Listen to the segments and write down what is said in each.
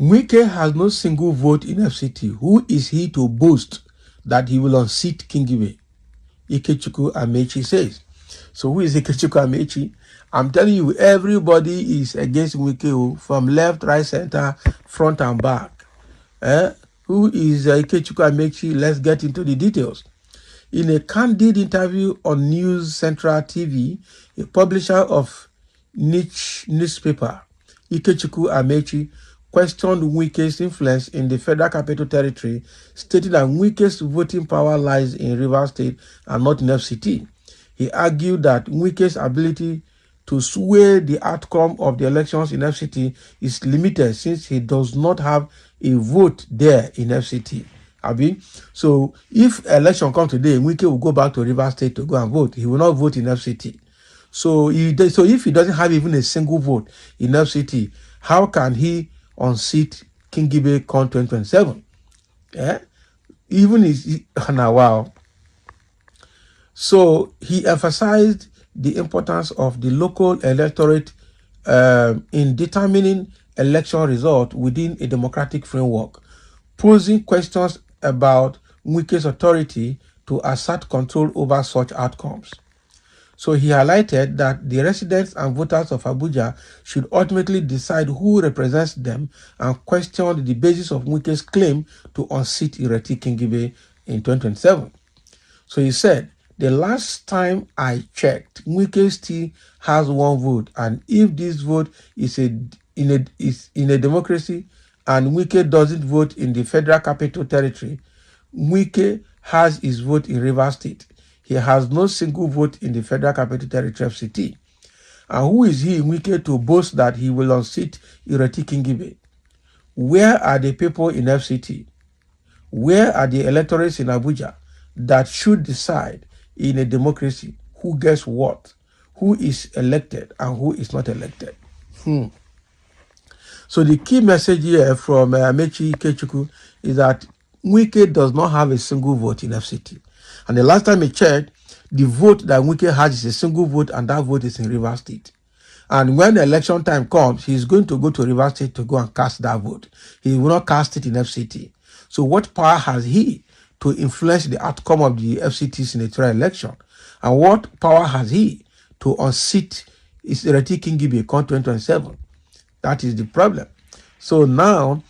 Wike has no single vote in FCT. Who is he to boast that he will unseat Kingibe? Ikechukwu Amaechi says. So who is Ikechukwu Amaechi? I'm telling you, everybody is against Wike from left, right, center, front and back. Who is Ikechukwu Amaechi? Let's get into the details. In a candid interview on News Central TV, a publisher of niche newspaper, Ikechukwu Amaechi, questioned Wike's influence in the Federal Capital Territory, stating that Wike's voting power lies in Rivers State and not in FCT. He argued that Wike's ability to sway the outcome of the elections in FCT is limited since he does not have a vote there in FCT. So if election comes today, Wike will go back to Rivers State to go and vote. He will not vote in FCT. So if he doesn't have even a single vote in FCT, how can he unseat Kingibe come 2027? Even is wow. So he emphasized the importance of the local electorate in determining election result within a democratic framework, posing questions about Wike's authority to assert control over such outcomes. So he highlighted that the residents and voters of Abuja should ultimately decide who represents them and questioned the basis of Wike's claim to unseat Ireti Kingibe in 2027. So he said, the last time I checked, Wike still has one vote, and if this vote is in a democracy and Wike doesn't vote in the Federal Capital Territory, Wike has his vote in Rivers State. He has no single vote in the Federal Capital Territory FCT. And who is he, Wike, to boast that he will unseat Ireti Kingibe? Where are the people in FCT? Where are the electorates in Abuja that should decide in a democracy who gets what, who is elected and who is not elected? So the key message here from Amaechi Ikechukwu is that Wike does not have a single vote in FCT. And the last time I checked, the vote that Wike has is a single vote, and that vote is in Rivers State. And when the election time comes, he's going to go to Rivers State to go and cast that vote. He will not cast it in FCT. So what power has he to influence the outcome of the FCT senatorial election? And what power has he to unseat Ireti Kingibe come 2027? That is the problem. So now,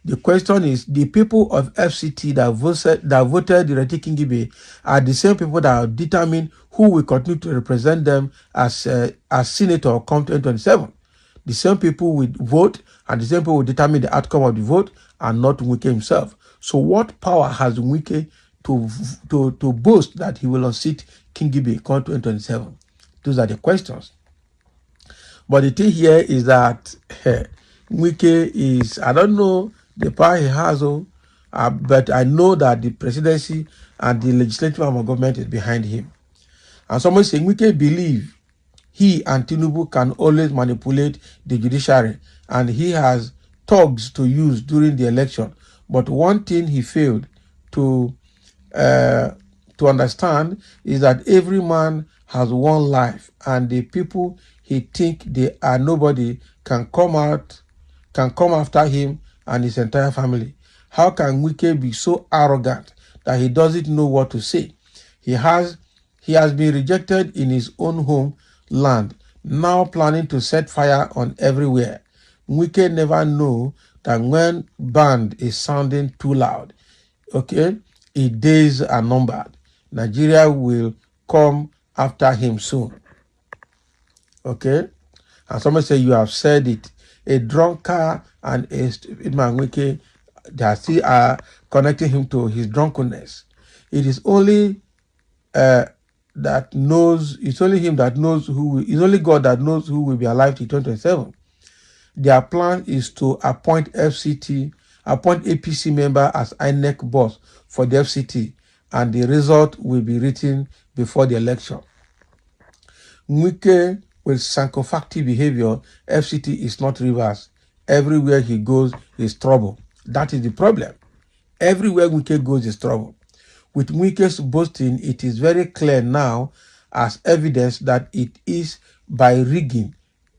the question is, the people of FCT that voted Ireti Kingibe are the same people that are determined who will continue to represent them as senator come 2027. The same people will vote, and the same people will determine the outcome of the vote, and not Wike himself. So what power has Wike to boast that he will unseat Kingibe come 2027? Those are the questions. But the thing here is that Wike is, I don't know the power he has, but I know that the presidency and the legislative arm of government is behind him. And someone saying Wike believe he and Tinubu can always manipulate the judiciary, and he has thugs to use during the election. But one thing he failed to understand is that every man has one life, and the people he think they are nobody can come after him and his entire family. How can Wike be so arrogant that he doesn't know what to say? He has been rejected in his own homeland, now planning to set fire on everywhere. Wike never know that when band is sounding too loud, his days are numbered. Nigeria will come after him soon. And someone say, you have said it. A drunkard and a stupid man, Wike, that still are connecting him to his drunkenness. It is only that knows. It's only him that knows who. It's only God that knows who will be alive till 2027. Their plan is to appoint APC member as INEC boss for the FCT, and the result will be written before the election. Wike, with Sankofacti behavior, FCT is not Rivers. Everywhere he goes is trouble. That is the problem. Everywhere Wike goes is trouble. With Wike's boasting, it is very clear now as evidence that it is by rigging,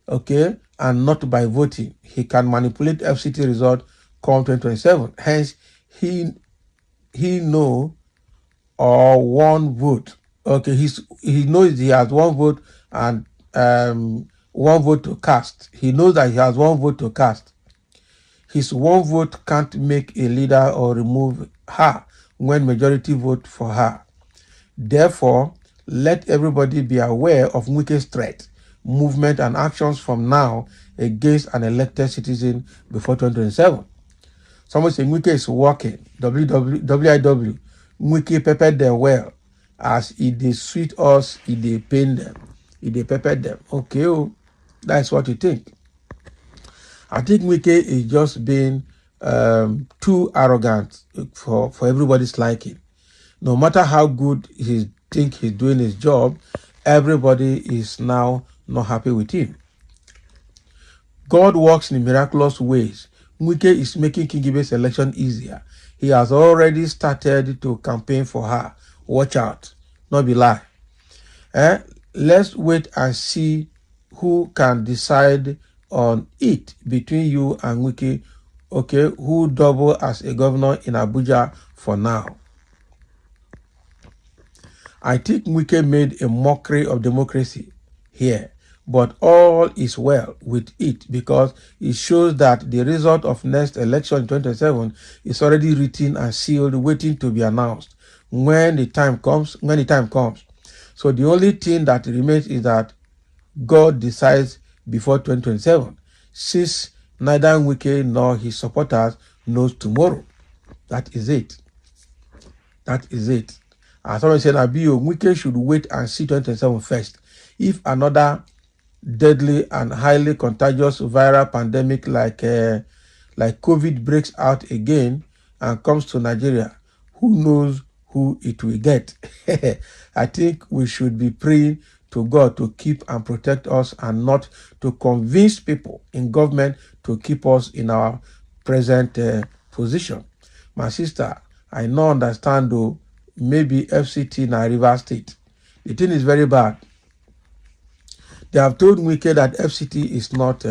and not by voting. He can manipulate FCT result come 2027. Hence, he know or one vote. Okay, he knows he has one vote and one vote to cast. He knows that he has one vote to cast. His one vote can't make a leader or remove her when majority vote for her. Therefore, let everybody be aware of Wike's threat, movement, and actions from now against an elected citizen before 2027. Someone saying Wike is working. WIW. Wike peppered them well. As it they sweet us, it they pain them. It they peppered them. Okay, oh, that's what you think. I think Wike is just being too arrogant for everybody's liking. No matter how good he think he's doing his job, everybody is now not happy with him. God works in miraculous ways. Wike is making Kingibe's election easier. He has already started to campaign for her. Watch out. Not be lie. Let's wait and see who can decide on it between you and Wike. Okay, who double as a governor in Abuja for now. I think Wike made a mockery of democracy here, but all is well with it because it shows that the result of next election in 2027 is already written and sealed, waiting to be announced when the time comes. So the only thing that remains is that God decides before 2027, since neither Wike nor his supporters knows tomorrow. That is it. That is it. As someone said, Abio, Wike should wait and see 2027 first. If another deadly and highly contagious viral pandemic like COVID breaks out again and comes to Nigeria, who knows who it will get? I think we should be praying to God to keep and protect us and not to convince people in government to keep us in our present position. My sister, I no understand though, maybe FCT na River State. The thing is very bad. They have told Wike that FCT is not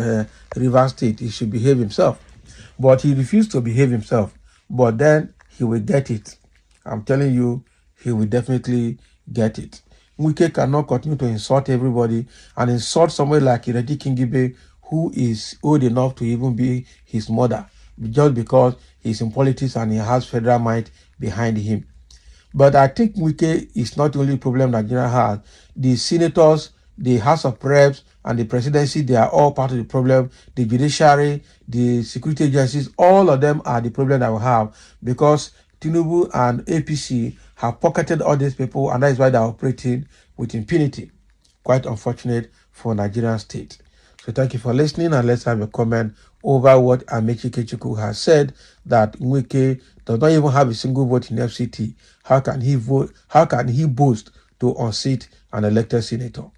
River State. He should behave himself. But he refused to behave himself. But then he will get it. I'm telling you, he will definitely get it. Wike cannot continue to insult everybody and insult someone like Ireti Kingibe, who is old enough to even be his mother, just because he's in politics and he has federal might behind him. But I think Wike is not the only problem Nigeria has. The senators, the House of Reps, and the presidency, they are all part of the problem. The judiciary, the security agencies, all of them are the problem that we have because Tinubu and APC have pocketed all these people, and that is why they are operating with impunity. Quite unfortunate for Nigerian state. So thank you for listening, and let's have a comment over what Amaechi Ikechukwu has said, that Wike does not even have a single vote in FCT. How can he vote? How can he boast to unseat an elected senator?